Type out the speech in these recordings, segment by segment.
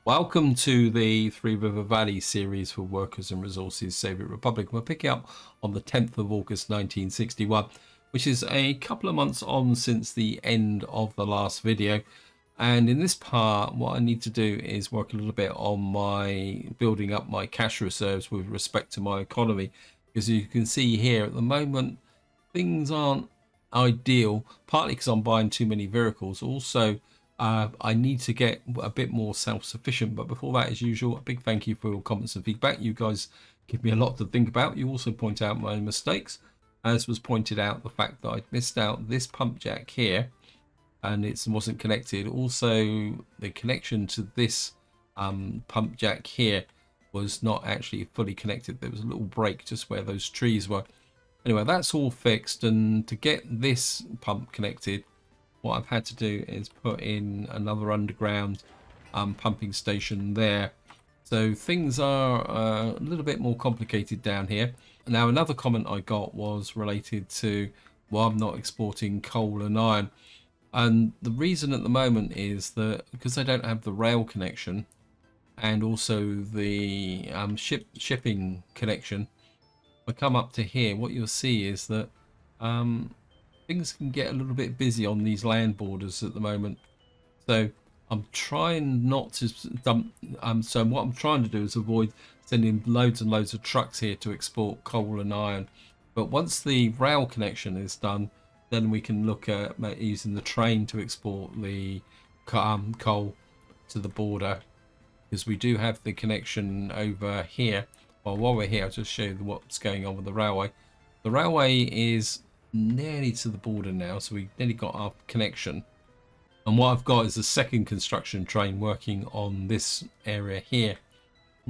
Welcome to the Three River Valley series for Workers and Resources Soviet Republic. We're picking up on the 10th of August 1961, which is a couple of months on since the end of the last video. And in this part, what I need to do is work a little bit on my building up my cash reserves with respect to my economy. Because you can see here at the moment, things aren't ideal, partly because I'm buying too many vehicles. Also, I need to get a bit more self-sufficient. But before that, as usual, a big thank you for your comments and feedback. You guys give me a lot to think about. You also point out my mistakes, as was pointed out the fact that I'd missed out this pump jack here and it wasn't connected. Also, the connection to this pump jack here was not actually fully connected. There was a little break just where those trees were. Anyway, that's all fixed, and to get this pump connected, what I've had to do is put in another underground pumping station there. So things are a little bit more complicated down here. Now, another comment I got was related to why I'm not exporting coal and iron. And the reason at the moment is that because I don't have the rail connection and also the shipping connection, I come up to here, what you'll see is that things can get a little bit busy on these land borders at the moment. So I'm trying not to dump. So what I'm trying to do is avoid sending loads and loads of trucks here to export coal and iron. But once the rail connection is done, then we can look at using the train to export the coal to the border, because we do have the connection over here. Well, while we're here, I'll just show you what's going on with the railway. The railway is nearly to the border now, so we've nearly got our connection. And what I've got is a second construction train working on this area here.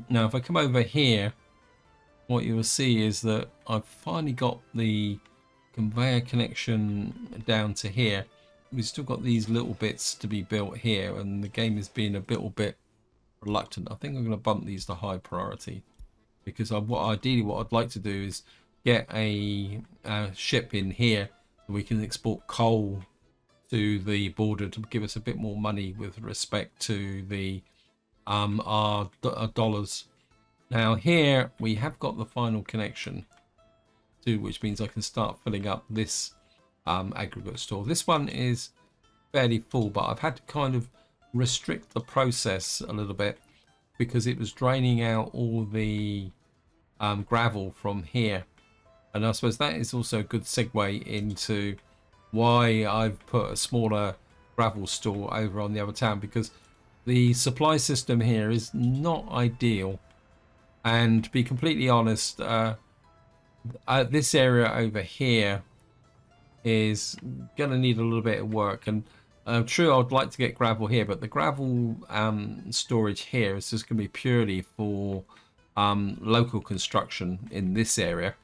Now, if I come over here, what you will see is that I've finally got the conveyor connection down to here. We've still got these little bits to be built here, and the game is being a little bit reluctant. I think I'm going to bump these to high priority, because ideally what I'd like to do is get a ship in here so we can export coal to the border to give us a bit more money with respect to the our dollars. Now here we have got the final connection too, which means I can start filling up this aggregate store. This one is fairly full, but I've had to kind of restrict the process a little bit because it was draining out all the gravel from here. And I suppose that is also a good segue into why I've put a smaller gravel store over on the other town, because the supply system here is not ideal. And to be completely honest, this area over here is going to need a little bit of work. And true, I'd like to get gravel here, but the gravel storage here is just going to be purely for local construction in this area.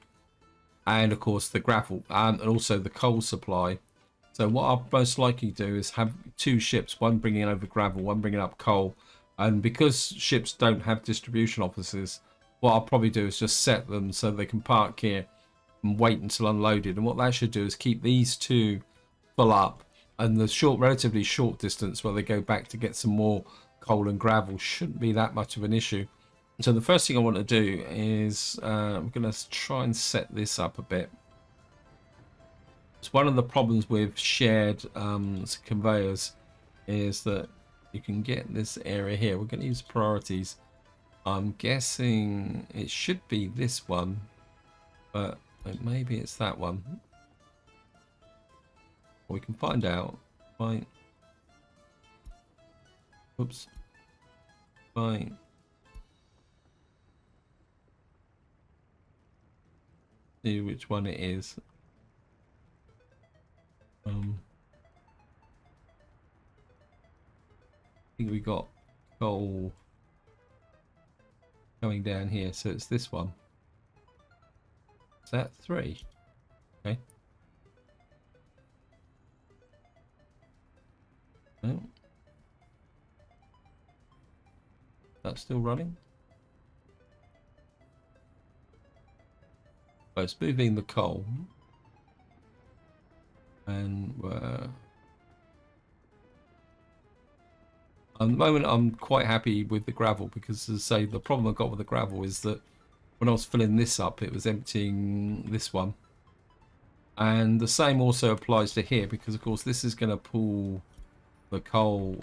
And of course the gravel and also the coal supply. So what I'll most likely do is have two ships, one bringing over gravel, one bringing up coal. And because ships don't have distribution offices, what I'll probably do is just set them so they can park here and wait until unloaded. And what that should do is keep these two full up, and the relatively short distance where they go back to get some more coal and gravel shouldn't be that much of an issue. So the first thing I want to do is I'm going to try and set this up a bit. It's one of the problems with shared conveyors is that you can get this area here. We're going to use priorities. I'm guessing it should be this one, but maybe it's that one. We can find out. Right. Oops. Fine. See which one it is. I think we got coal coming down here, so it's this one. Is that 3? Okay. No. That's still running. Oh, it's moving the coal. And At the moment, I'm quite happy with the gravel because, as I say, the problem I got with the gravel is that when I was filling this up, it was emptying this one. And the same also applies to here because, of course, this is going to pull the coal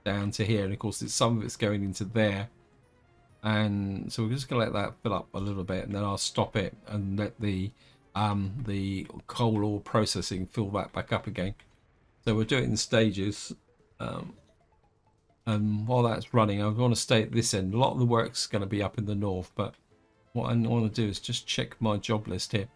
down to here. And, of course, some of it's going into there. And so we're just going to let that fill up a little bit, and then I'll stop it and let the coal ore processing fill that back up again. So we'll do it in stages. And while that's running, I want to stay at this end. A lot of the work's going to be up in the north, but what I want to do is just check my job list here,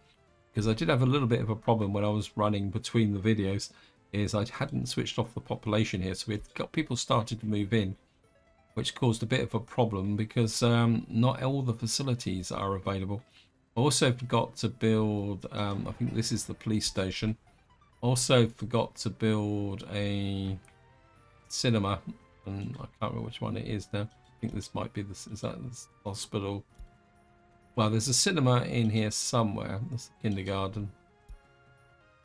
because I did have a little bit of a problem when I was running between the videos, is I hadn't switched off the population here, so we've got people started to move in, which caused a bit of a problem because not all the facilities are available. I also forgot to build, I think this is the police station. Also forgot to build a cinema, and I can't remember which one it is now. I think this might be this. Is that this hospital? Well, there's a cinema in here somewhere. That's the kindergarten.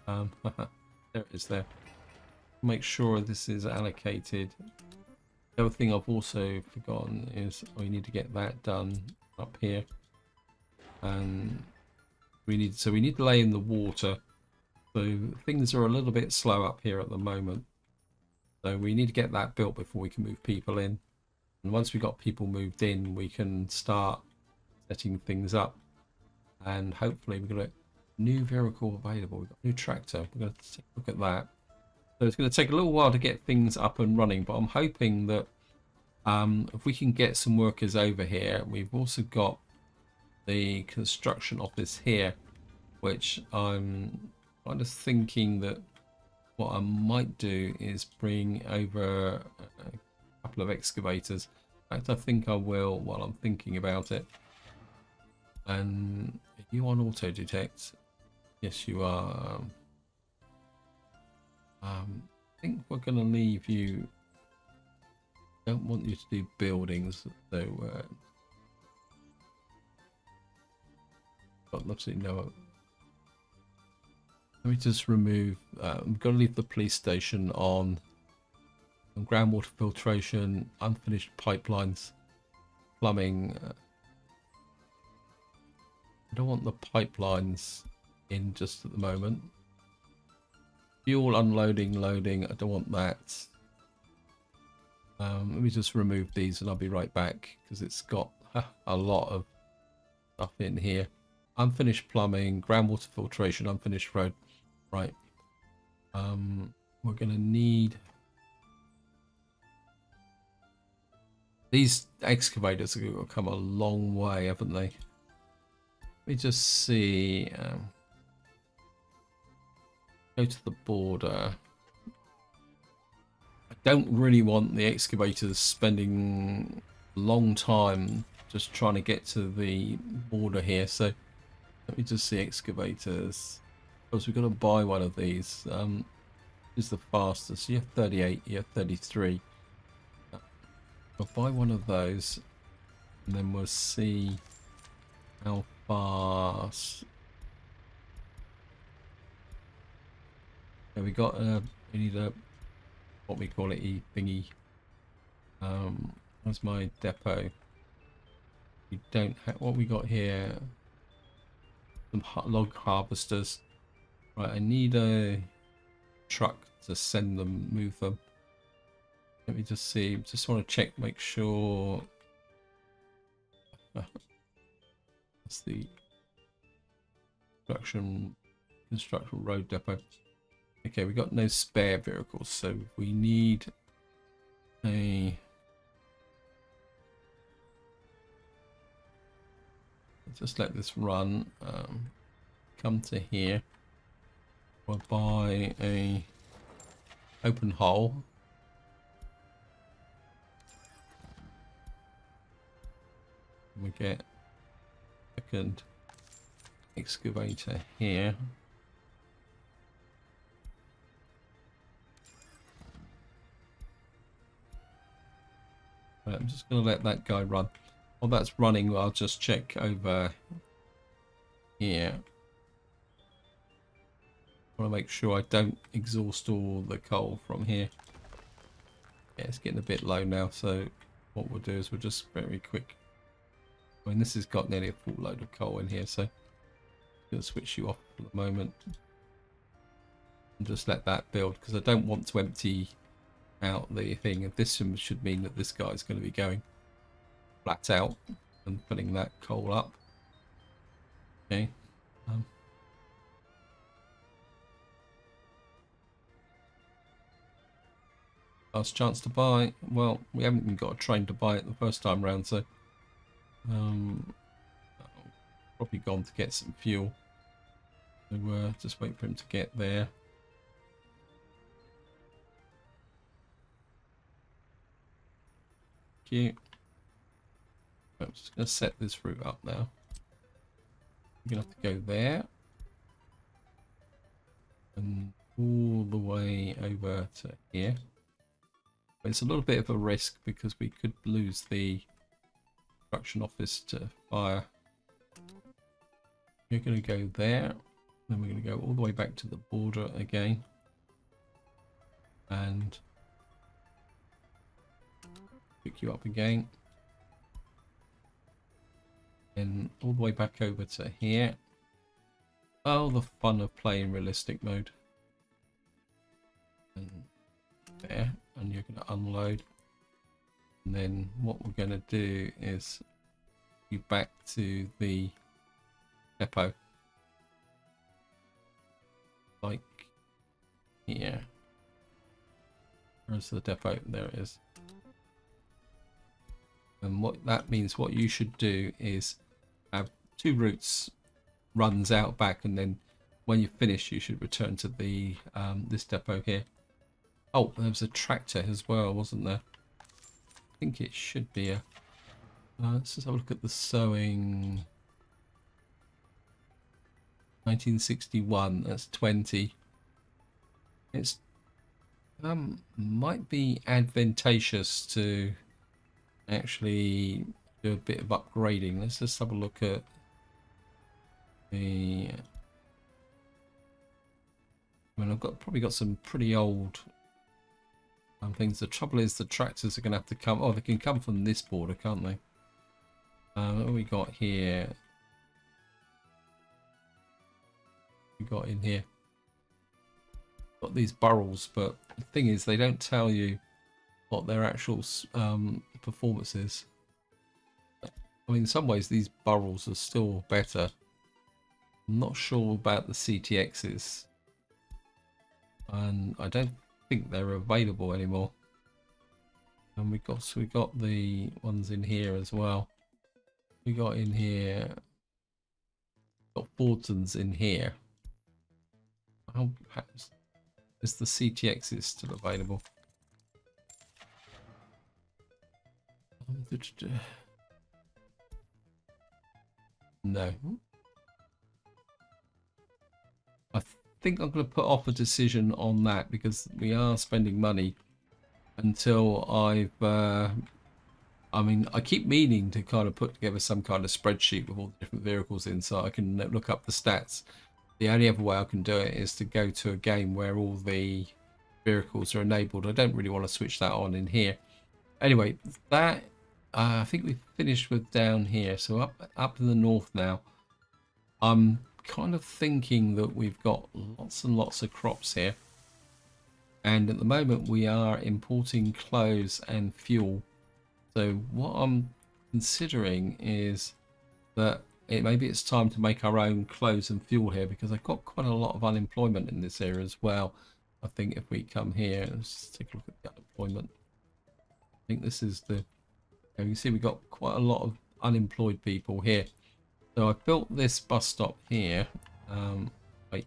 There it is there. Make sure this is allocated. The other thing I've also forgotten is we need to get that done up here, and we need to lay in the water. So things are a little bit slow up here at the moment. So we need to get that built before we can move people in. And once we've got people moved in, we can start setting things up. And hopefully we've got a new vehicle available. We've got a new tractor. We're going to take a look at that. So it's going to take a little while to get things up and running, but I'm hoping that if we can get some workers over here. We've also got the construction office here, which I'm kind of thinking that what I might do is bring over a couple of excavators. In fact, I think I will while I'm thinking about it. And are you on auto detect? Yes, you are. I think we're going to leave you. Don't want you to do buildings, so got absolutely no. Let me just remove. I'm going to leave the police station on. Groundwater filtration, unfinished pipelines, plumbing. I don't want the pipelines in just at the moment. Fuel unloading, loading. I don't want that. Let me just remove these and I'll be right back because it's got a lot of stuff in here. Unfinished plumbing, groundwater filtration, unfinished road. Right. We're going to need these excavators. Have come a long way, haven't they? Let me just see. Go to the border. I don't really want the excavators spending a long time just trying to get to the border here. So let me just see excavators. Because we've got to buy one of these. Is the fastest. You have 38, you have 33. I'll buy one of those, and then we'll see how fast. Yeah, we need a what we call it, thingy. Where's my depot? We don't have what we got here. Some log harvesters. Right, I need a truck to send them, move them. Let me just see. Just want to check, make sure. That's the construction road depot. Okay, we got no spare vehicles, so we need a. Just let this run. Come to here. We'll buy a open hole. We get second excavator here. Right, I'm just going to let that guy run. While that's running, I'll just check over here. I want to make sure I don't exhaust all the coal from here. Yeah, it's getting a bit low now, so what we'll do is we'll just very quick. I mean, this has got nearly a full load of coal in here, so I'm going to switch you off for the moment and just let that build, because I don't want to empty out the thing. And this should mean that this guy's going to be going flat out and filling that coal up. Okay. Last chance to buy. Well, we haven't even got a train to buy it the first time round, so probably gone to get some fuel. So just wait for him to get there. Thank you. I'm just going to set this route up now. You're going to have to go there and all the way over to here. It's a little bit of a risk because we could lose the construction office to fire. You're going to go there, then we're going to go all the way back to the border again, and pick you up again, and all the way back over to here. Oh, the fun of playing realistic mode. And there, and you're going to unload, and then what we're going to do is you back to the depot, like here. Where's the depot? There it is. And what that means, what you should do is have 2 routes runs out back, and then when you finish you should return to the this depot here. Oh, there was a tractor as well, wasn't there? I think it should be a let's just have a look at the sowing. 1961, that's 20. It's might be advantageous to actually do a bit of upgrading. Let's just have a look at the. I mean, I've probably got some pretty old things. The trouble is the tractors are going to have to come. Oh, they can come from this border, can't they? What have we got here? We got in here. Got these burrels, but the thing is, they don't tell you what their actual performance is. I mean, in some ways, these burrels are still better. I'm not sure about the CTXs, and I don't think they're available anymore. And we got the ones in here as well. We got in here. Got Fordsons in here. Oh, perhaps is the CTXs still available? No. I think I'm going to put off a decision on that because we are spending money until I've I mean, I keep meaning to kind of put together some kind of spreadsheet with all the different vehicles in so I can look up the stats. The only other way I can do it is to go to a game where all the vehicles are enabled. I don't really want to switch that on in here. Anyway, that I think we've finished with down here. So up in the north now. I'm kind of thinking that we've got lots and lots of crops here. And at the moment we are importing clothes and fuel. So what I'm considering is that maybe it's time to make our own clothes and fuel here, because I've got quite a lot of unemployment in this area as well. I think if we come here, let's take a look at the unemployment. I think this is the, you can see we've got quite a lot of unemployed people here. So I built this bus stop here. Wait,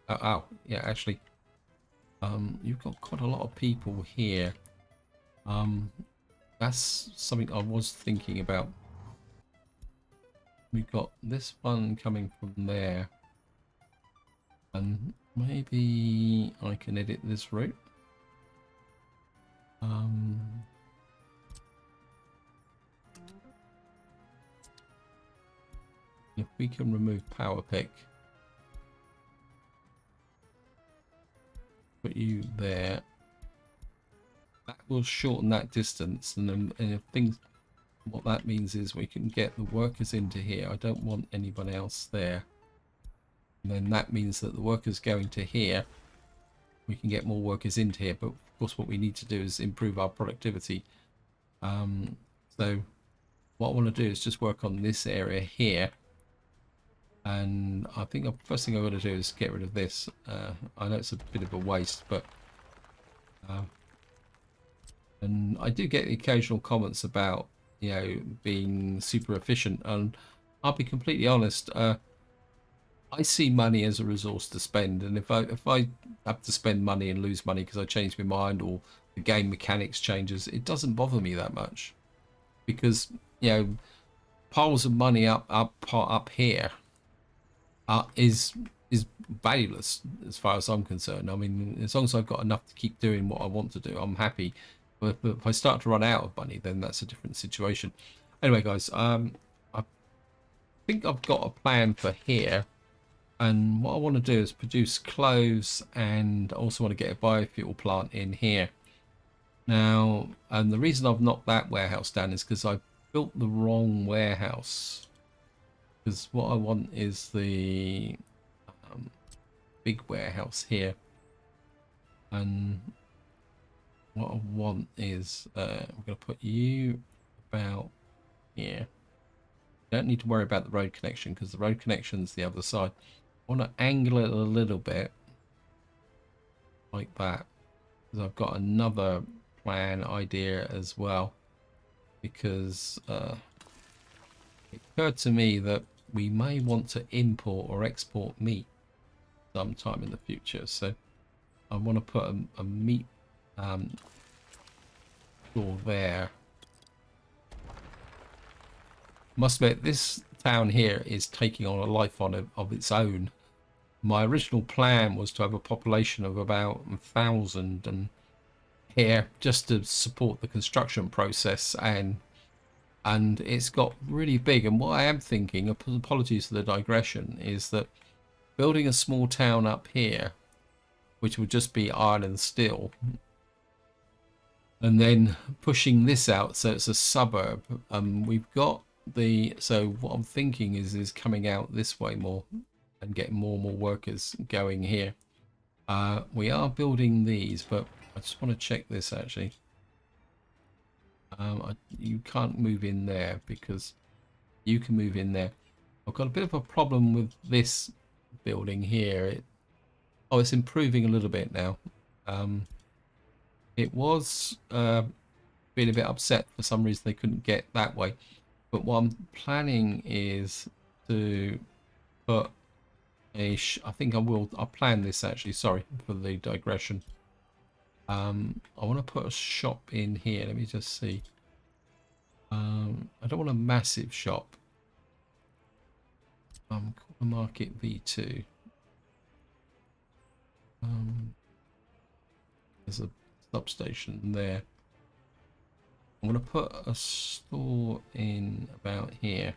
oh, yeah, actually, you've got quite a lot of people here. That's something I was thinking about. We've got this one coming from there, and maybe I can edit this route. If we can remove power pick, put you there, will shorten that distance, and then and if things, what that means is we can get the workers into here. I don't want anyone else there. And then that means that the workers going to here, we can get more workers into here. But of course, what we need to do is improve our productivity. So what I want to do is just work on this area here. And I think the first thing I'm going to do is get rid of this. I know it's a bit of a waste, but and I do get the occasional comments about, you know, being super efficient, and I'll be completely honest. I see money as a resource to spend, and if I have to spend money and lose money because I change my mind or the game mechanics changes, it doesn't bother me that much, because you know, piles of money up here is valueless as far as I'm concerned. I mean, as long as I've got enough to keep doing what I want to do, I'm happy. But if I start to run out of money, then that's a different situation. Anyway, guys, I think I've got a plan for here. And what I want to do is produce clothes, and I also want to get a biofuel plant in here. Now, and the reason I've knocked that warehouse down is because I built the wrong warehouse. Because what I want is the big warehouse here. And what I want is, I'm going to put you about here. Don't need to worry about the road connection because the road connection's the other side. I want to angle it a little bit like that, because I've got another plan idea as well, because it occurred to me that we may want to import or export meat sometime in the future. So I want to put a meat store there. Must admit, this town here is taking on a life of its own. My original plan was to have a population of about 1,000 and here just to support the construction process, and it's got really big. And what I am thinking, apologies for the digression, is that building a small town up here, which would just be iron and steel, and then pushing this out so it's a suburb. We've got so what I'm thinking is coming out this way more and getting more and more workers going here. We are building these, but I just want to check this actually. You can't move in there because you can move in there. I've got a bit of a problem with this building here. It's improving a little bit now. It was being a bit upset for some reason they couldn't get that way. But what I'm planning is to put I think I'll plan this actually, sorry for the digression. I want to put a shop in here. Let me just see. I don't want a massive shop. Corner market V2. There's a substation there. I'm going to put a store in about here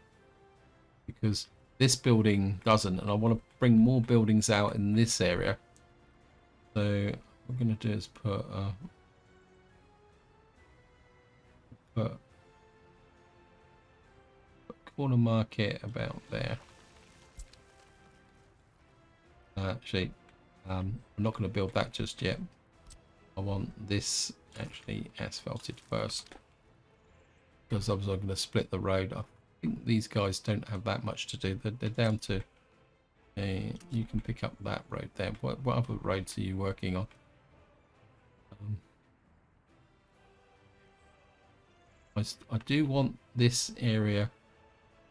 because this building doesn't, and I want to bring more buildings out in this area. So what we're going to do is put corner market about there. Actually, I'm not going to build that just yet. I want this actually asphalted first, because I'm going to split the road. I think these guys don't have that much to do. They're down to you can pick up that road there. What other roads are you working on? I do want this area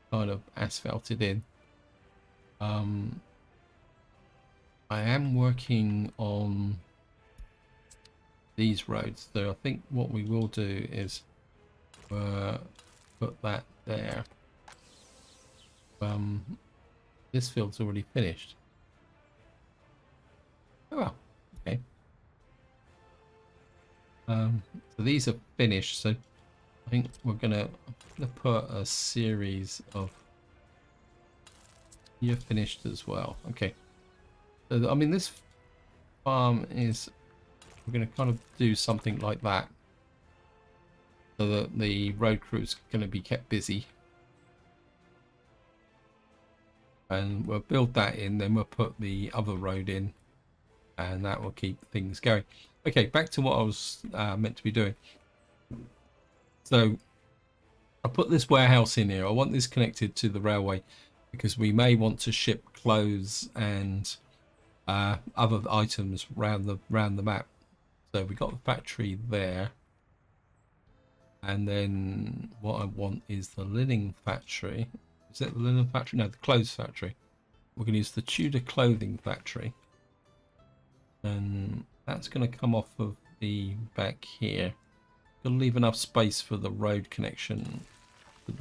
kind of asphalted in. I am working on these roads, so I think what we will do is put that there. This field's already finished. Oh well, okay. So these are finished, so I think we're gonna put a series of, you're finished as well. Okay, so I mean this farm is, we're gonna kind of do something like that. so that the road crew is going to be kept busy. And we'll build that in, then we'll put the other road in, and that will keep things going. Okay, back to what I was meant to be doing. So I put this warehouse in here. I want this connected to the railway because we may want to ship clothes and other items round the map. So we got the factory there, and then what I want is the linen factory. Is it the linen factory? No, the clothes factory. We're going to use the Tudor clothing factory, and that's going to come off of the back here. Got to leave enough space for the road connection to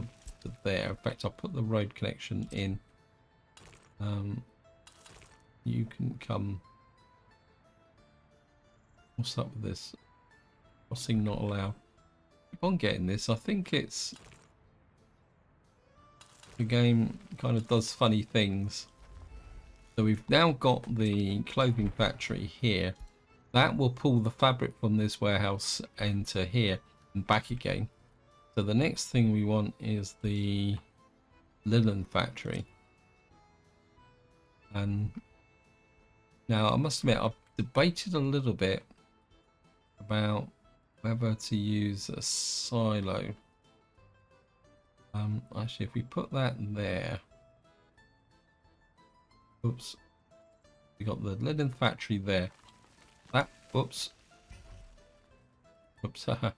there. In fact, I'll put the road connection in. You can come. What's up with this? Crossing not allowed. Keep on getting this. I think it's the game kind of does funny things. So we've now got the clothing factory here. That will pull the fabric from this warehouse into here and back again. So the next thing we want is the linen factory. And now I must admit, I've debated a little bit about whether to use a silo. Actually, if we put that there, oops, we got the linen factory there. That, whoops, I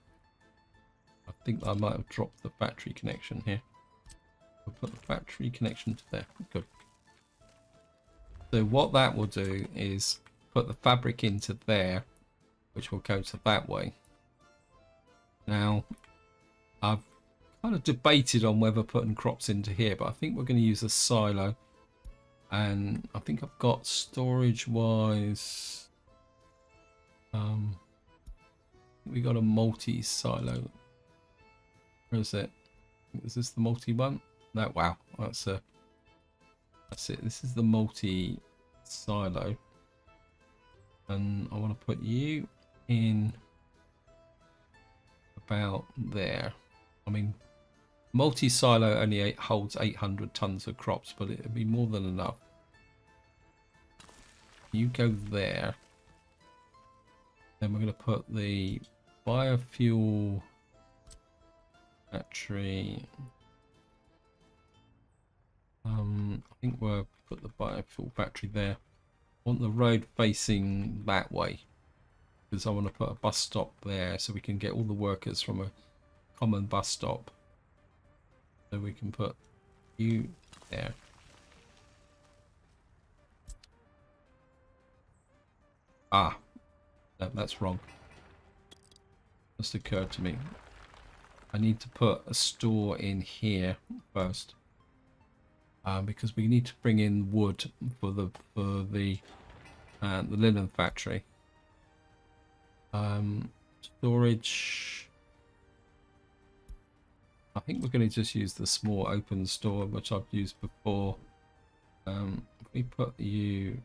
think I might have dropped the factory connection here. We'll put the factory connection to there. Good. So what that will do is put the fabric into there, which will go to that way. Now, I've kind of debated on whether putting crops into here, but I think we're going to use a silo. And I think I've got storage wise, we got a multi silo. Where is it? Is this the multi one? No, wow, that's it. This is the multi silo, and I want to put you in about there. I mean, multi silo only holds 800 tons of crops, but it'll be more than enough. You go there. Then we're going to put the biofuel factory. I think we'll put the biofuel factory there. I want the road facing that way because I want to put a bus stop there so we can get all the workers from a common bus stop. So we can put you there. Ah, no, that's wrong. Just occurred to me. I need to put a store in here first. Because we need to bring in wood for the linen factory. Storage. I think we're going to just use the small open store, which I've used before. If we put you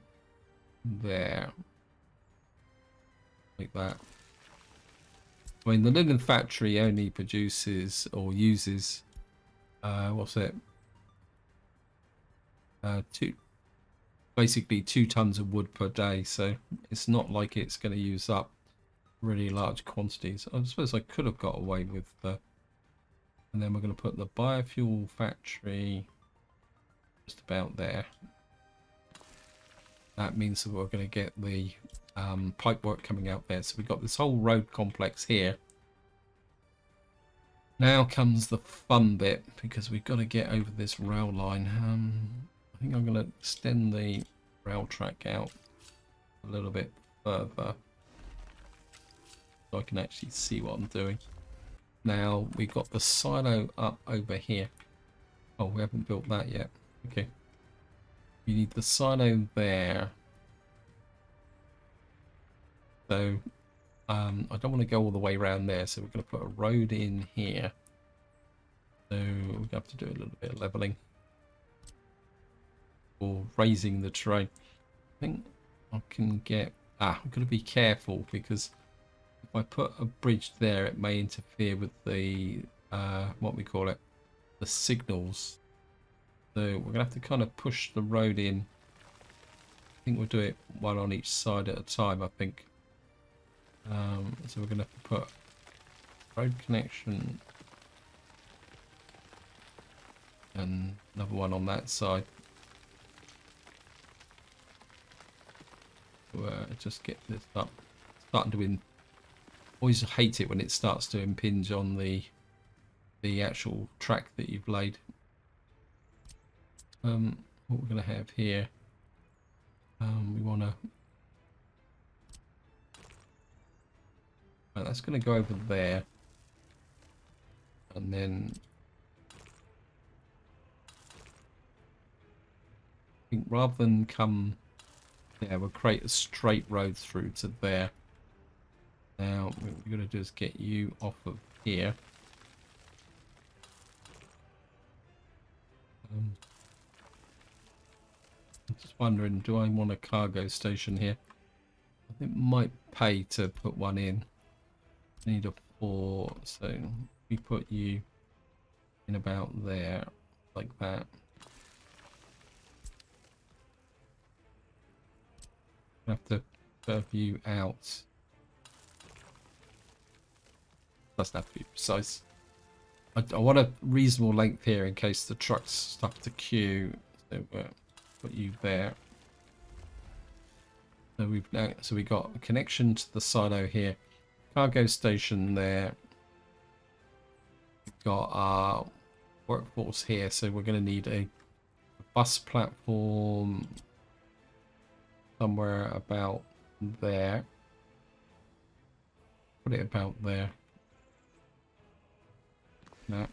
there, like that. I mean, the linen factory only produces or uses, what's it? Basically 2 tons of wood per day, so it's not like it's going to use up really large quantities. I suppose I could have got away with the, and then we're going to put the biofuel factory just about there. That means that we're going to get the pipe work coming out there. So we've got this whole road complex here. Now comes the fun bit, because we've got to get over this rail line. I think I'm going to extend the rail track out a little bit further so I can actually see what I'm doing. Now we've got the silo up over here. Oh, we haven't built that yet. Okay. We need the silo there. So I don't want to go all the way around there, so we're going to put a road in here. So we have to do a little bit of leveling. Or raising the terrain. I think I can get... I'm going to be careful, because if if I put a bridge there, it may interfere with the what we call it, the signals. So we're gonna have to kind of push the road in. I think we'll do it one on each side at a time, I think. So we're gonna have to put road connection and another one on that side. So, just get this up. Starting to always hate it when it starts to impinge on the actual track that you've laid. What we're going to have here, we want to. Right, that's going to go over there, and then I think rather than come there, we'll create a straight road through to there. Now what we're going to do is get you off of here. I'm just wondering, do I want a cargo station here? I think it might pay to put one in. Need a 4, so we put you in about there, like that. I have to curve you out. Doesn't have to be precise. I want a reasonable length here in case the truck's stuck to queue. So put you there. So we got a connection to the silo here, cargo station there. We've got our workforce here, so we're going to need a bus platform somewhere about there. Put it about there. That.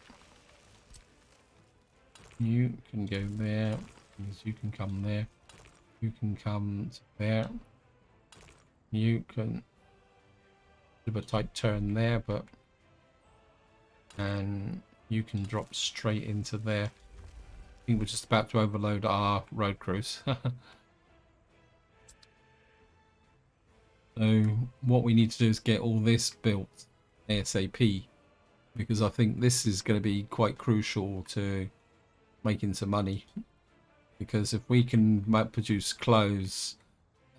You can go there, because you can come there. You can come to there. You can do a tight turn there, but and you can drop straight into there. I think we're just about to overload our road crews. So what we need to do is get all this built ASAP, because I think this is going to be quite crucial to making some money. Because if we can produce clothes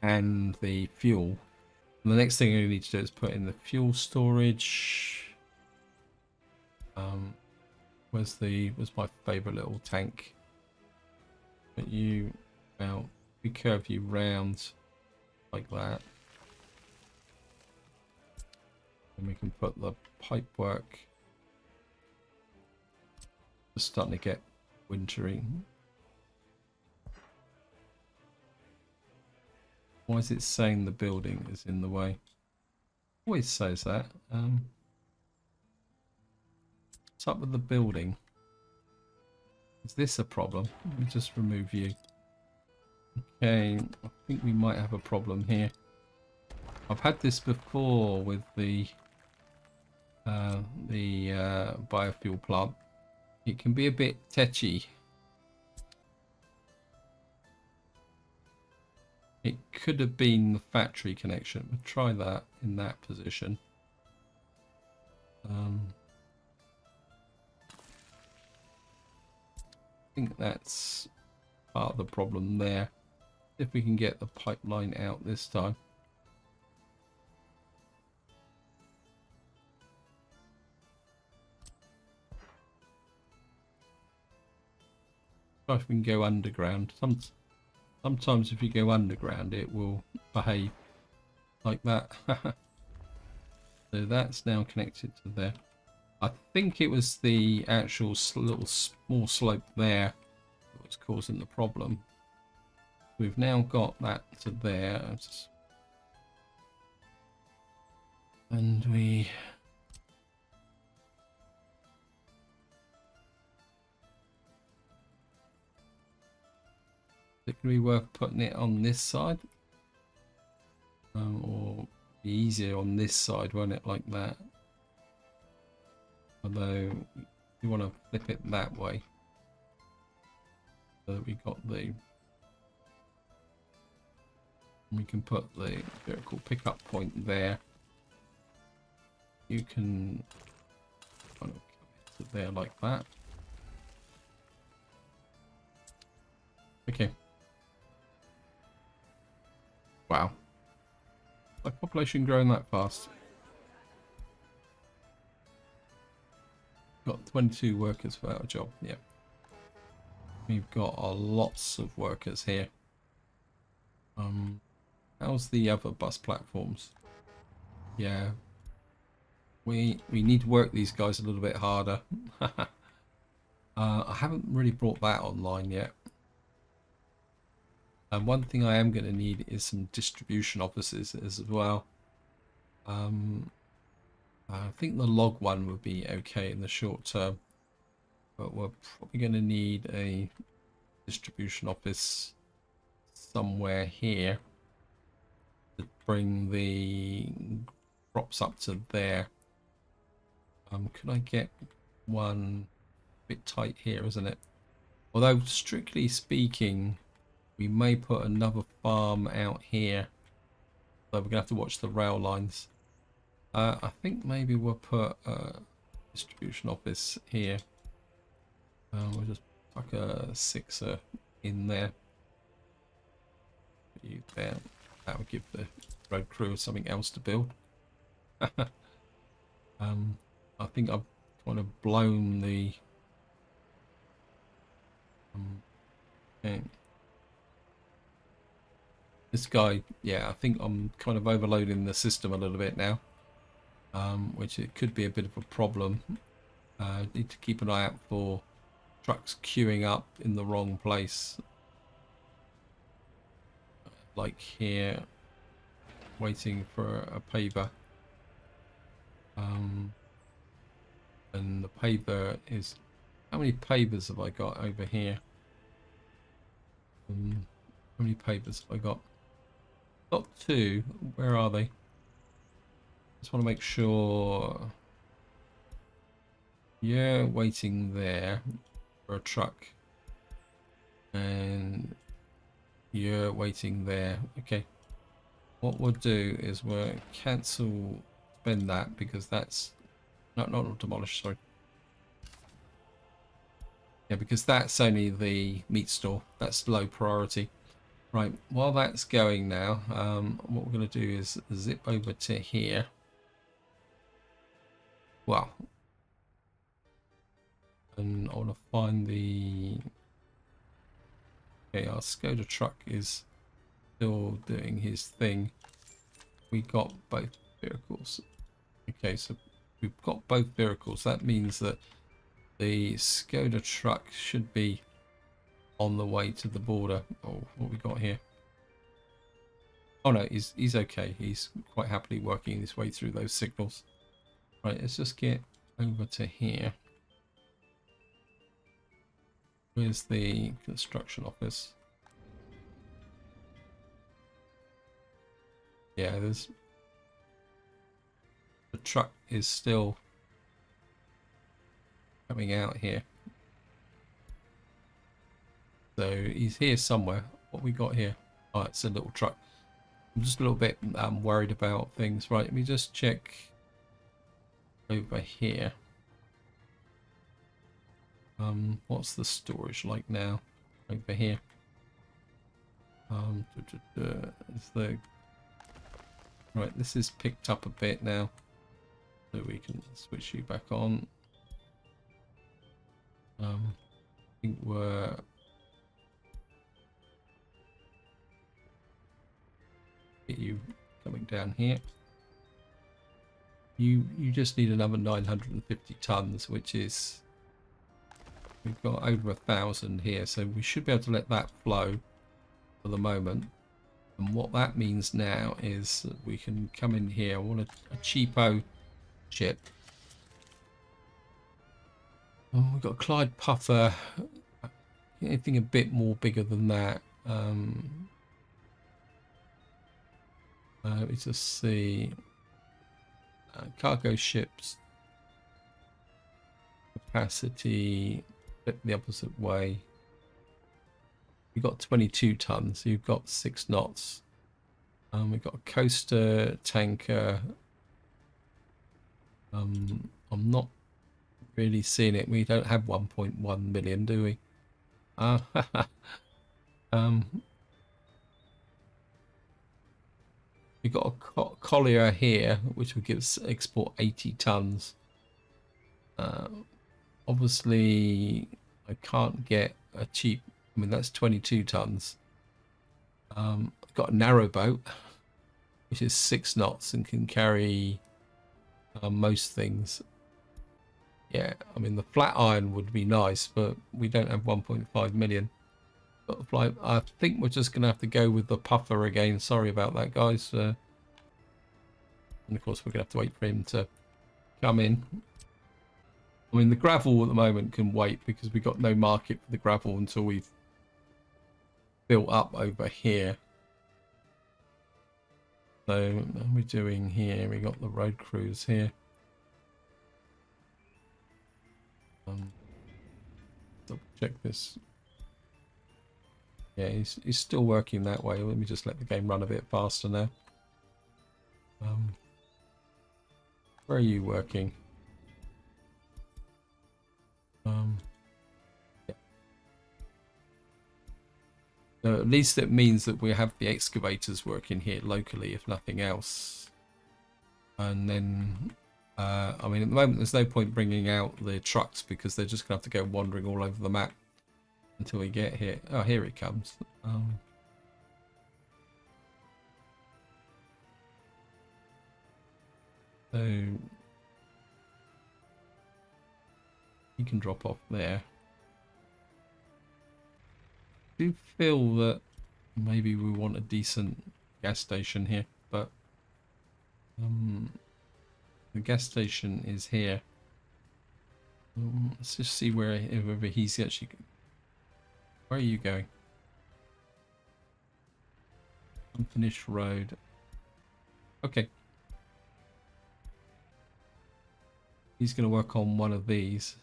and the fuel, the next thing we need to do is put in the fuel storage. Where's my favorite little tank? But you, well, we curve you round like that, and we can put the pipe work. It's starting to get wintry. Why is it saying the building is in the way? Always says that. What's up with the building? Is this a problem? Let me just remove you. Okay, I think we might have a problem here. I've had this before with the biofuel plant. It can be a bit tetchy. It could have been the factory connection. We'll try that in that position. I think that's part of the problem there. If we can get the pipeline out this time. Try if we can go underground. Sometimes if you go underground it will behave like that. So that's now connected to there. I think it was the actual little small slope there that was causing the problem. We've now got that to there. And we... Is it going to be worth putting it on this side? Or be easier on this side, won't it, like that? Although you want to flip it that way, so that we got the... We can put the vertical pickup point there. you can kind of come into there like that. Okay. Wow. My population growing that fast. Got 22 workers without a job. Yeah. We've got lots of workers here. How's the other bus platforms? Yeah. We need to work these guys a little bit harder. I haven't really brought that online yet. And one thing I am going to need is some distribution offices as well. I think the log one would be okay in the short term, but we're probably going to need a distribution office somewhere here to bring the crops up to there. Could I get one a bit tight here, isn't it? Although strictly speaking, we may put another farm out here, so we're gonna have to watch the rail lines. I think maybe we'll put a distribution office here. We'll just tuck a 6er in there. Put you there. That would give the road crew something else to build. I think I've kind of blown the okay. This guy, yeah, I think I'm kind of overloading the system a little bit now, which it could be a bit of a problem. Need to keep an eye out for trucks queuing up in the wrong place, like here, waiting for a paver. And the paver is, how many pavers have I got over here? How many pavers have I got? Got 2. Where are they? Just want to make sure. Yeah, waiting there for a truck. And you're waiting there. Okay. What we'll do is we'll cancel spend that because that's not demolish, sorry. Yeah, because that's only the meat store. That's low priority. Right, while that's going now, what we're going to do is zip over to here. Well, and I want to find the... Okay, our Skoda truck is still doing his thing. We got both vehicles. Okay, so we've got both vehicles. That means that the Skoda truck should be on the way to the border. Oh, what we got here? Oh no, he's okay. He's quite happily working his way through those signals. Right, let's just get over to here. Where's the construction office? Yeah, there's... The truck is still coming out here. So he's here somewhere. What we got here? Oh, it's a little truck. I'm just a little bit worried about things. Right, let me just check over here. What's the storage like now? Over here. Is the... Right, this is picked up a bit now. So we can switch you back on. I think we're... Get you coming down here. You just need another 950 tons, which is... We've got over 1,000 here, so we should be able to let that flow for the moment. And what that means now is that we can come in here. I want a cheapo ship. Oh, we've got a Clyde Puffer. Anything a bit more bigger than that. Let me just see. Cargo ships. Capacity. The opposite way. You've got 22 tons. You've got 6 knots. We've got a coaster, tanker. I'm not really seeing it. We don't have 1.1 million, do we? Um, we've got a collier here, which will give us export 80 tons. Obviously, I can't get a cheap. I mean, that's 22 tons. I've got a narrow boat, which is 6 knots and can carry most things. Yeah, I mean, the flat iron would be nice, but we don't have 1.5 million. But I think we're just going to have to go with the puffer again. Sorry about that, guys. And of course, we're going to have to wait for him to come in. I mean, the gravel at the moment can wait because we've got no market for the gravel until we've built up over here. So, what are we doing here? We got the road crews here. Double check this. Yeah, he's still working that way. Let me just let the game run a bit faster now. Where are you working? Yeah. So at least it means that we have the excavators working here locally, if nothing else. And then, I mean, at the moment, there's no point bringing out the trucks because they're just going to have to go wandering all over the map until we get here. Oh, here it comes. So you can drop off there. I do feel that maybe we want a decent gas station here, but the gas station is here. Let's just see whether he's actually. Where are you going? Unfinished road. Okay. He's going to work on one of these.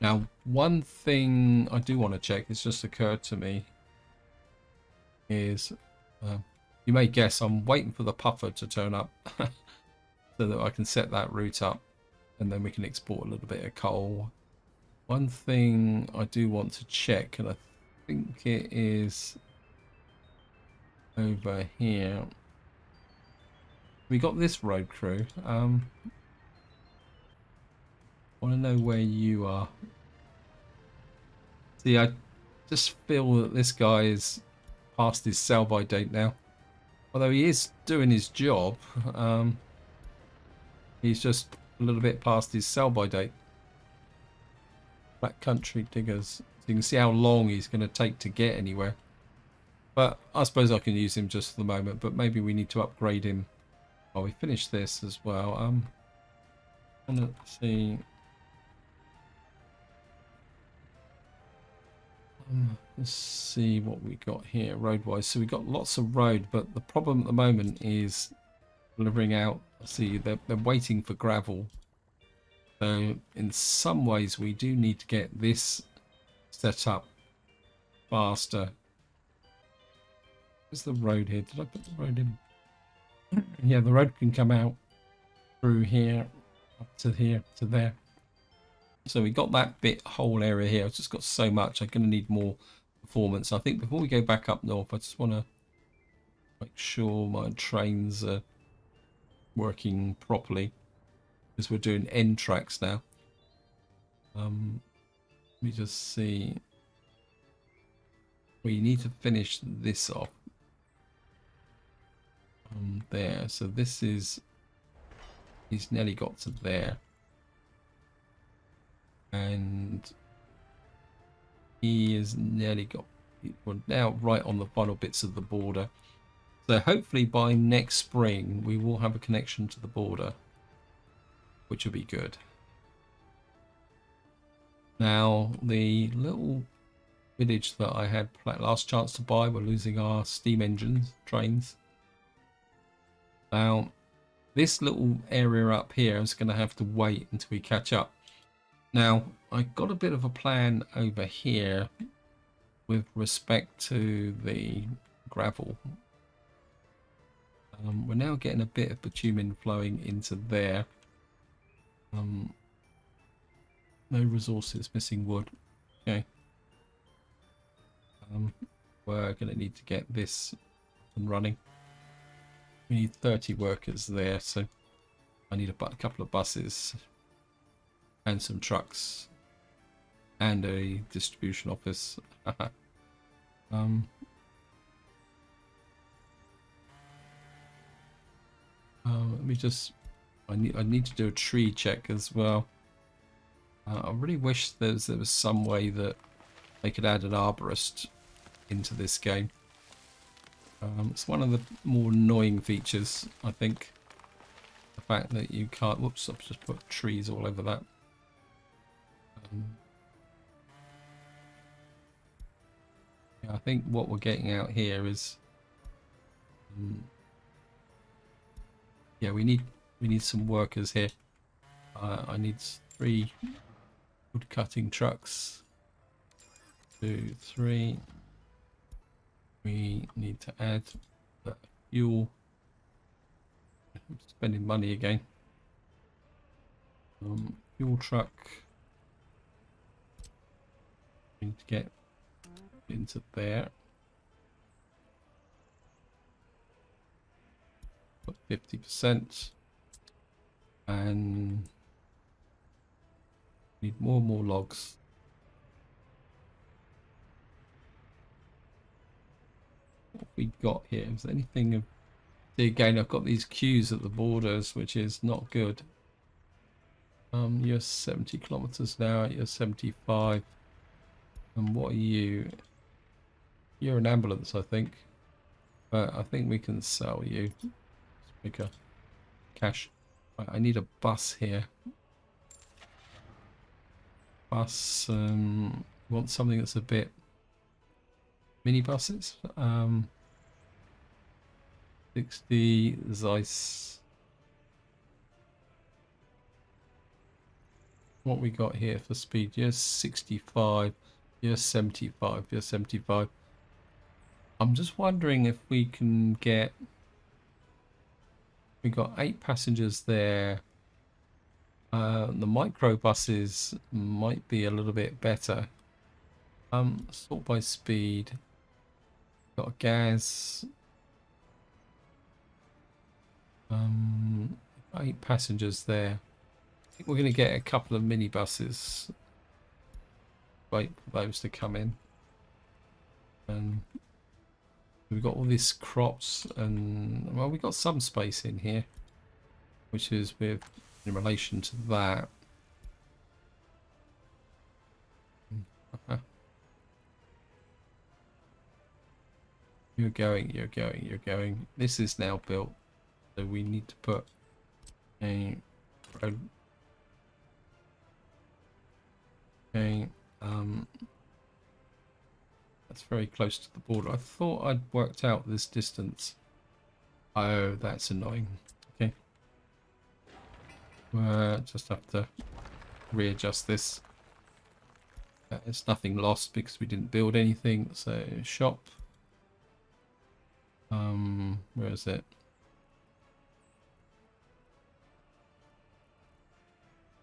Now, one thing I do want to check, it's just occurred to me, is you may guess I'm waiting for the puffer to turn up so that I can set that route up and then we can export a little bit of coal. One thing I do want to check, and I think it is over here. We got this road crew. Want to know where you are. See, I just feel that this guy is past his sell-by date now. Although he is doing his job, he's just a little bit past his sell-by date. Black Country Diggers. So you can see how long he's going to take to get anywhere. But I suppose I can use him just for the moment. But maybe we need to upgrade him. Oh, we finished this as well. Let's see. Let's see what we got here road-wise. So we got lots of road, but the problem at the moment is delivering out. See, they're waiting for gravel. So in some ways, we do need to get this set up faster. Where's the road here? Did I put the road in? Yeah, the road can come out through here, up to here, to there. So we got that whole area here. I've just got so much. I'm going to need more performance. I think before we go back up north, I just want to make sure my trains are working properly because we're doing end tracks now. Let me just see. We need to finish this off. There. So this is. He's nearly got to there. And he is nearly got, we're now right on the final bits of the border. So hopefully by next spring we will have a connection to the border, which will be good. Now the little village that I had last chance to buy, we're losing our steam engines, trains. Now this little area up here is going to have to wait until we catch up. Now, I got a bit of a plan over here with respect to the gravel. We're now getting a bit of bitumen flowing into there. No resources, missing wood. Okay. We're going to need to get this up and running. We need 30 workers there, so I need a couple of buses and some trucks and a distribution office. Let me just. I need to do a tree check as well. I really wish there was some way that they could add an arborist into this game. It's one of the more annoying features, I think. The fact that you can't. Whoops! I've just put trees all over that. Yeah, I think what we're getting out here is. Yeah, we need some workers here. I need 3 wood cutting trucks. 2, 3. We need to add the fuel. I'm spending money again. Fuel truck. We need to get into there. Put 50%. And need more and more logs. What we got here? Is there anything of... See, again, I've got these queues at the borders, which is not good. You're 70 kilometers now. You're 75. And what are you? You're an ambulance, I think. But I think we can sell you. Let's make a cash. Right, I need a bus here. Bus. Want something that's a bit mini buses. 60 Zeiss. What we got here for speed? You're 65. You're 75. You're 75. I'm just wondering if we can get. We got 8 passengers there. The micro buses might be a little bit better. Sort by speed. Got a gas. 8 passengers there. I think we're going to get a couple of minibuses. Wait for those to come in. And we've got all these crops, and well, we've got some space in here, which is with in relation to that. You're going. This is now built, so we need to put a road. Okay, that's very close to the border. I thought I'd worked out this distance. Oh, that's annoying. Okay, just have to readjust this. It's nothing lost because we didn't build anything. So shop. Where is it?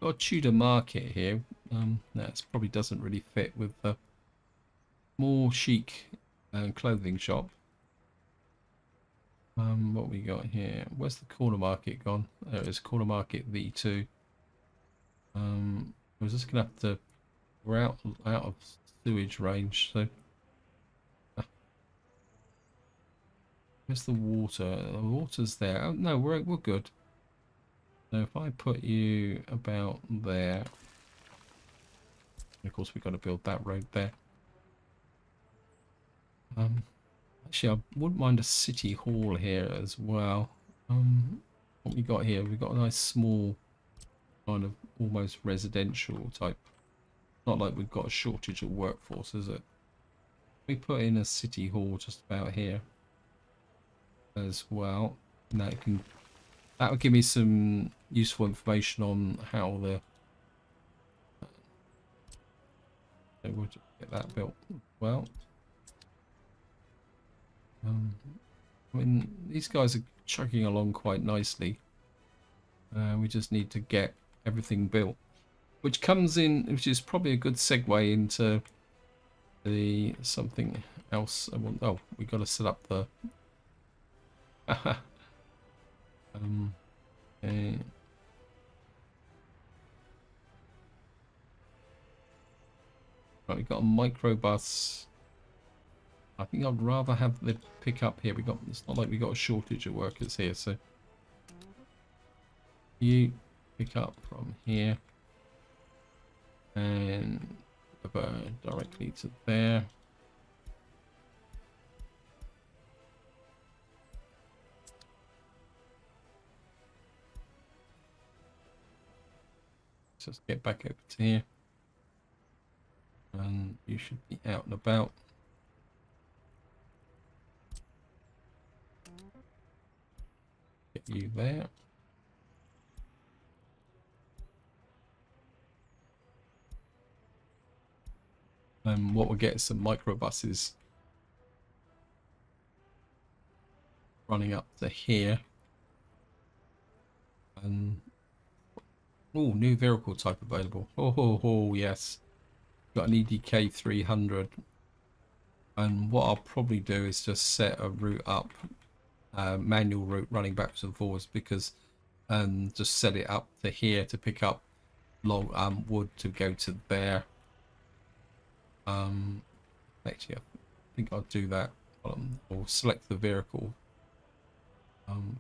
Got a Tudor market here. That probably doesn't really fit with the more chic clothing shop. What we got here? Where's the corner market gone? There it is, corner market V2. We're just gonna have to. We're out of sewage range, so. Where's the water? The water's there. Oh, no, we're good. So if I put you about there, and of course we've got to build that road there. Actually, I wouldn't mind a city hall here as well. What we got here? We've got a nice small, kind of almost residential type. Not like we've got a shortage of workforce, is it? We put in a city hall just about here as well. And that would give me some useful information on how the we'll just get that built well. I mean, these guys are chugging along quite nicely. We just need to get everything built, which comes in, which is probably a good segue into the something else I want. Oh, we got to set up the okay. Right, we got a microbus. I think I'd rather have the pickup here. It's not like we got a shortage of workers here, so you pick up from here and directly to there. Just get back over to here, and you should be out and about. Get you there. And what we'll get is some microbuses running up to here. And oh, new vehicle type available. Oh, yes. Got an EDK 300. And what I'll probably do is just set a route up, manual route running backwards and forwards, because just set it up to here to pick up long wood to go to there. Actually, I think I'll do that. I'll select the vehicle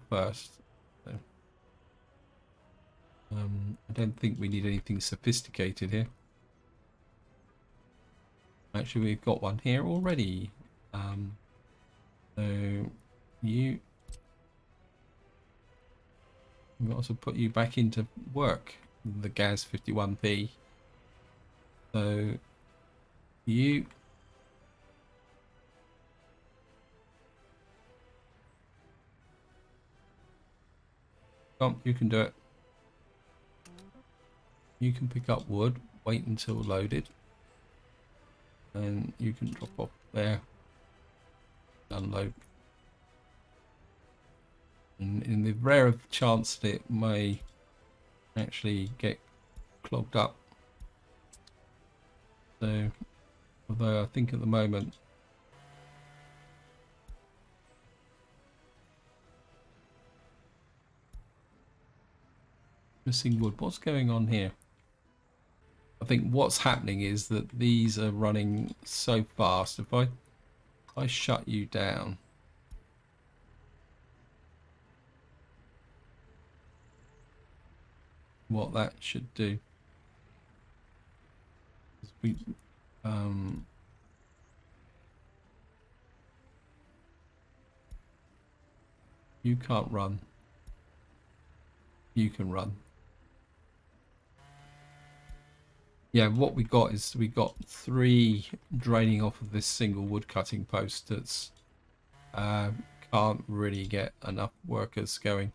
first. So, I don't think we need anything sophisticated here. Actually, we've got one here already. So you, we'll also put you back into work, the GAS 51p. So you you can do it. You can pick up wood, wait until loaded, and you can drop off there, unload. And in the rare chance that it may actually get clogged up. So, although I think at the moment missing wood. What's going on here? I think what's happening is that these are running so fast. If I shut you down, what that should do is you can't run. You can run. Yeah, what we got is we got 3 draining off of this single wood cutting post that's can't really get enough workers going.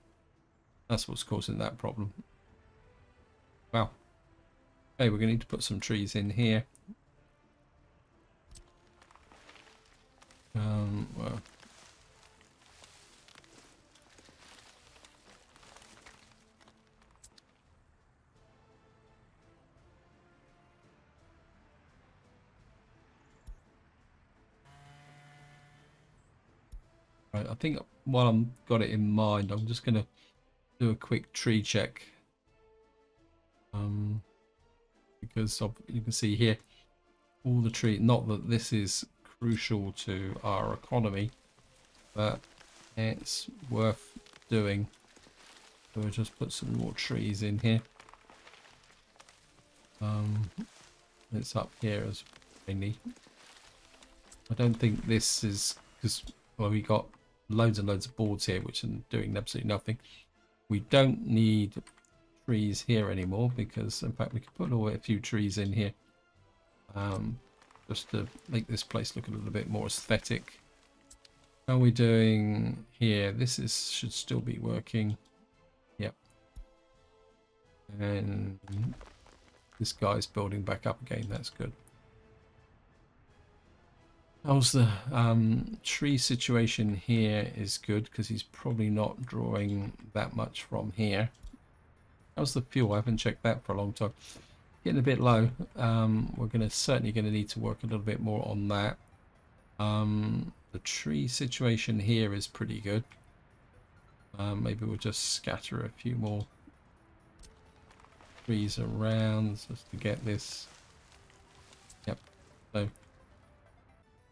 That's what's causing that problem. Wow. Okay, we're going to need to put some trees in here. Well, right, I think while I'm got it in mind, I'm just going to do a quick tree check. Because you can see here all the tree, not that this is crucial to our economy, but it's worth doing. So we'll just put some more trees in here. It's up here as mainly. I don't think this is because, well, we got loads and loads of boards here which are doing absolutely nothing. We don't need trees here anymore because, in fact, we could put a few trees in here just to make this place look a little bit more aesthetic. How are we doing here? This should still be working. Yep. And this guy's building back up again. That's good. How's the tree situation here is good because he's probably not drawing that much from here. How's the fuel? I haven't checked that for a long time. Getting a bit low. We're certainly gonna need to work a little bit more on that. The tree situation here is pretty good. Maybe we'll just scatter a few more trees around just to get this. Yep. So I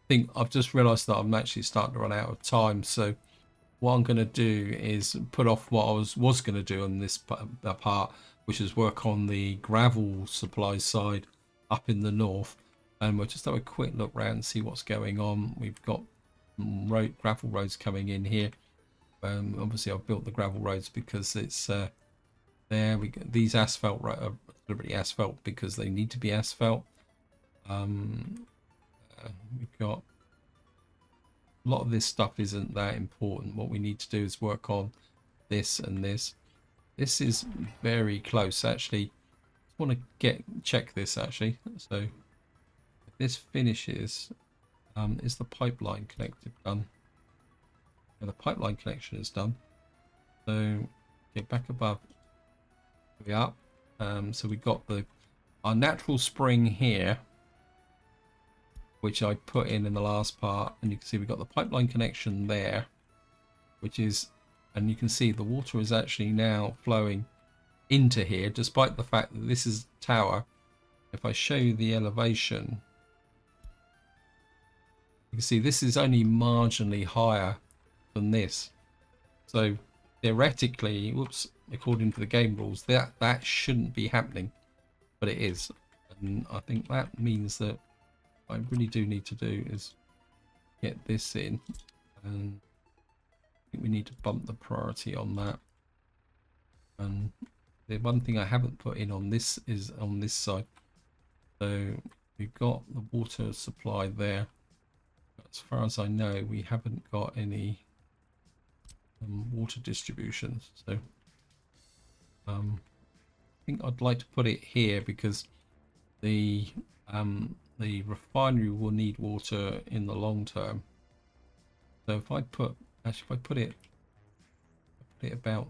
think I've just realized that I'm actually starting to run out of time. So what I'm going to do is put off what I was going to do on this part, which is work on the gravel supply side up in the north. And we'll just have a quick look around and see what's going on. We've got gravel roads coming in here. Obviously I've built the gravel roads because it's there. We got these asphalt are deliberately asphalt because they need to be asphalt. We've got a lot of this stuff isn't that important. What we need to do is work on this and this. This is very close actually. I want to check this actually. So if this finishes, is the pipeline connected done? And the pipeline connection is done. So get back above. We up. So we got our natural spring here, which I put in the last part, and you can see we've got the pipeline connection there, which is, and you can see the water is actually now flowing into here, despite the fact that this is tower. If I show you the elevation, you can see this is only marginally higher than this. So theoretically, whoops, according to the game rules, that shouldn't be happening, but it is. And I think that means that what I really do need to do is get this in, and I think we need to bump the priority on that. And the one thing I haven't put in on this is on this side. So we've got the water supply there. As far as I know, we haven't got any water distributions. So I think I'd like to put it here because the refinery will need water in the long term. So if I put it about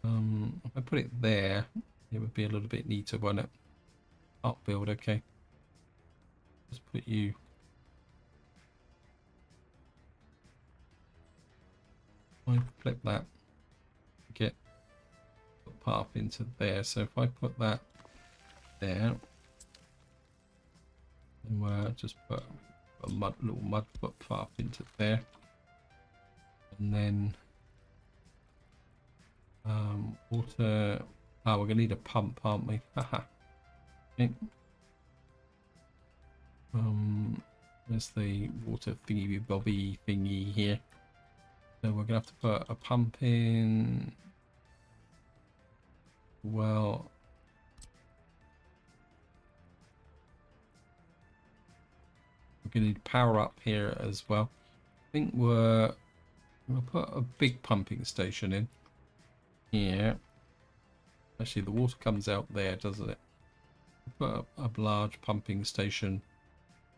if I put it there, it would be a little bit neater, won't it? Up build, okay. Let's put you. I flip that, get the path into there. So if I put that there, and we'll just put a little mud footpath into there, and then water. Oh, we're gonna need a pump, aren't we? Haha. Okay. There's the water thingy bobby thingy here. So we're gonna have to put a pump in. Well, we're gonna need power up here as well. I think we'll put a big pumping station in here. Actually, the water comes out there, doesn't it? We'll put a large pumping station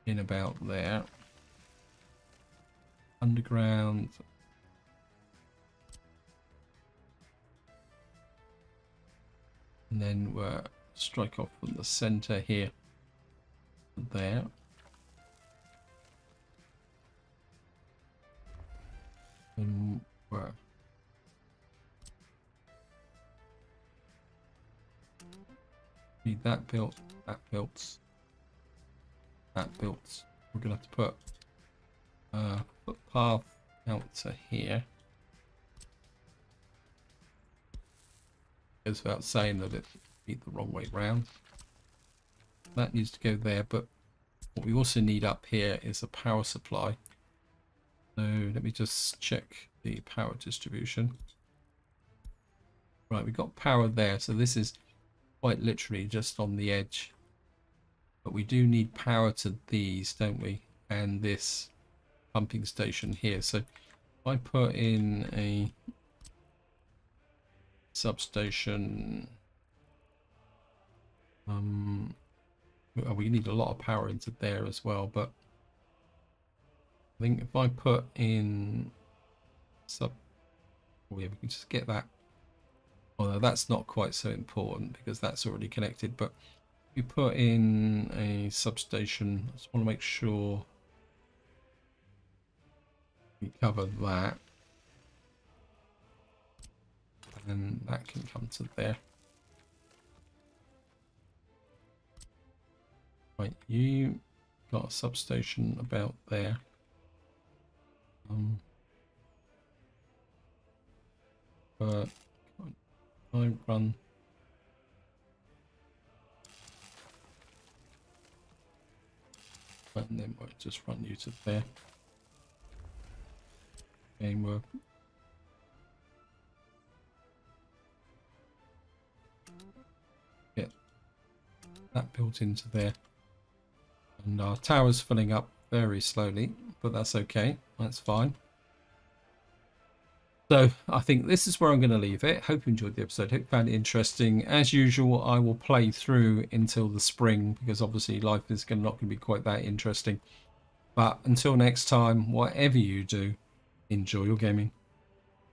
in about there. Underground. And then we'll strike off from the center here. There. And we're need that built, that built, that built. We're gonna have to put footpath out to here. Goes without saying that it's the wrong way round. That needs to go there, but what we also need up here is a power supply. So let me just check the power distribution. Right, we've got power there, so this is quite literally just on the edge. But we do need power to these, don't we? And this pumping station here. So if I put in a substation, we need a lot of power into there as well, but I think if I put in sub, oh yeah, we can just get that. Although that's not quite so important because that's already connected. But we put in a substation. I just want to make sure we cover that, and that can come to there. Right, you got a substation about there. But I run and then we'll just run you to there. Game work. Get that built into there. And our tower's filling up very slowly, but that's okay. That's fine. So I think this is where I'm going to leave it. Hope you enjoyed the episode. Hope you found it interesting. As usual, I will play through until the spring because obviously life is not going to be quite that interesting. But until next time, whatever you do, enjoy your gaming.